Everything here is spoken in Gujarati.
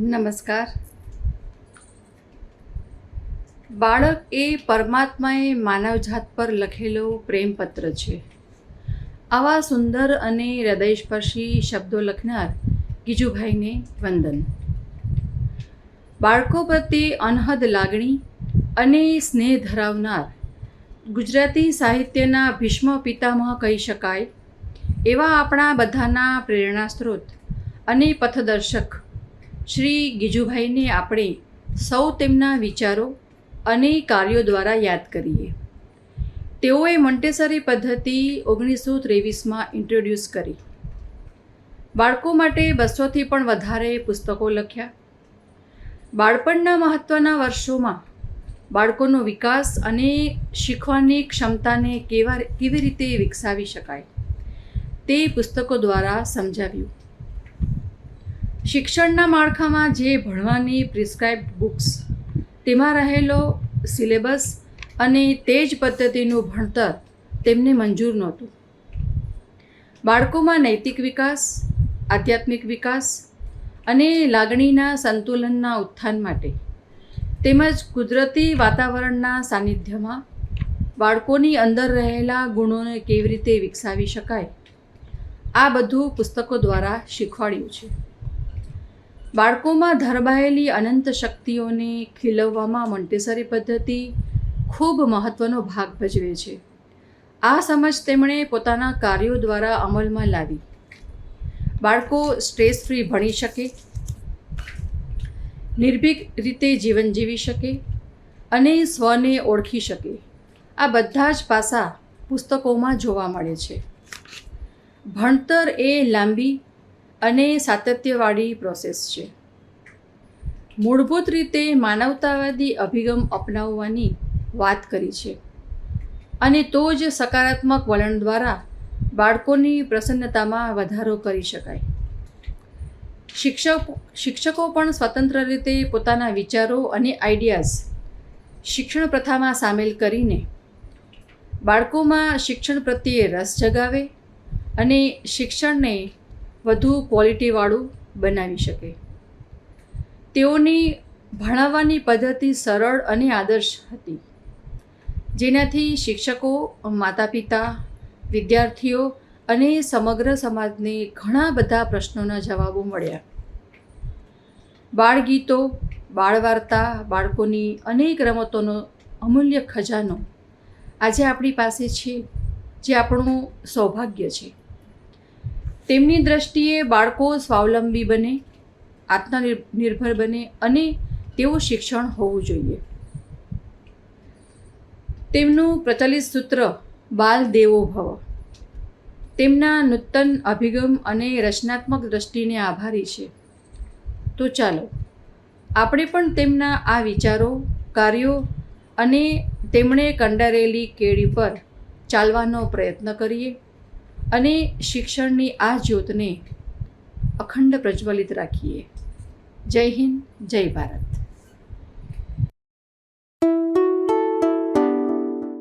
નમસ્કાર. બાળક એ પરમાત્માએ માનવજાત પર લખેલો પ્રેમપત્ર છે. આવા સુંદર અને હૃદયસ્પર્શી શબ્દો લખનાર ગીજુભાઈને વંદન. બાળકો પ્રત્યે અનહદ લાગણી અને સ્નેહ ધરાવનાર ગુજરાતી સાહિત્યના ભીષ્મ પિતામહ કહી શકાય એવા આપણા બધાના પ્રેરણા સ્ત્રોત અને પથદર્શક શ્રી ગીજુભાઈને આપણે સૌ તેમના વિચારો અને કાર્યો દ્વારા યાદ કરીએ. તેઓએ મોન્ટેસરી પદ્ધતિ 1923માં ઇન્ટ્રોડ્યુસ કરી. બાળકો માટે 200થી પણ વધારે પુસ્તકો લખ્યા. બાળપણના મહત્ત્વના વર્ષોમાં બાળકોનો વિકાસ અને શીખવાની ક્ષમતાને કેવી રીતે વિકસાવી શકાય તે પુસ્તકો દ્વારા સમજાવ્યું. શિક્ષણના માળખામાં જે ભણવાની પ્રિસ્ક્રાઇબ્ડ બુક્સ, તેમાં રહેલો સિલેબસ અને તે જ પદ્ધતિનું ભણતર તેમને મંજૂર નહોતું. બાળકોમાં નૈતિક વિકાસ, આધ્યાત્મિક વિકાસ અને લાગણીના સંતુલનના ઉત્થાન માટે તેમજ કુદરતી વાતાવરણના સાનિધ્યમાં બાળકોની અંદર રહેલા ગુણોને કેવી રીતે વિકસાવી શકાય, આ બધું પુસ્તકો દ્વારા શીખવાડ્યું છે. બાળકોમાં ધરબાયેલી અનંત શક્તિઓને ખીલવવામાં મોન્ટેસરી પદ્ધતિ ખૂબ મહત્ત્વનો ભાગ ભજવે છે. આ સમજ તેમણે પોતાના કાર્યો દ્વારા અમલમાં લાવી. બાળકો સ્ટ્રેસ ફ્રી ભણી શકે, નિર્ભીક રીતે જીવન જીવી શકે અને સ્વને ઓળખી શકે, આ બધા જ પાસા પુસ્તકોમાં જોવા મળે છે. ભણતર એ લાંબી અને સાતત્યવાળી પ્રોસેસ છે. મૂળભૂત રીતે માનવતાવાદી અભિગમ અપનાવવાની વાત કરી છે અને તો જ સકારાત્મક વલણ દ્વારા બાળકોની પ્રસન્નતામાં વધારો કરી શકાય. શિક્ષકો પણ સ્વતંત્ર રીતે પોતાના વિચારો અને આઈડિયાઝ શિક્ષણ પ્રથામાં સામેલ કરીને બાળકોમાં શિક્ષણ પ્રત્યે રસ જગાવે અને શિક્ષણને વધુ ક્વોલિટીવાળું બનાવી શકે. તેઓની ભણાવવાની પદ્ધતિ સરળ અને આદર્શ હતી, જેનાથી શિક્ષકો, માતા પિતા, વિદ્યાર્થીઓ અને સમગ્ર સમાજને ઘણા બધા પ્રશ્નોના જવાબો મળ્યા. બાળગીતો, બાળવાર્તા, બાળકોની અનેક રમતોનો અમૂલ્ય ખજાનો આજે આપણી પાસે છે, જે આપણું સૌભાગ્ય છે. તેમની દ્રષ્ટિએ બાળકો સ્વાવલંબી બને, આત્મનિર્ભર બને અને તેવું શિક્ષણ હોવું જોઈએ. તેમનું પ્રચલિત સૂત્ર બાલ દેવો ભવ તેમના નૂતન અભિગમ અને રચનાત્મક દ્રષ્ટિને આભારી છે. તો ચાલો આપણે પણ તેમના આ વિચારો, કાર્યો અને તેમણે કંડારેલી કેડી પર ચાલવાનો પ્રયત્ન કરીએ અને શિક્ષણની આ જ્યોતને અખંડ પ્રજ્વલિત રાખીએ. જય હિન્દ, જય ભારત.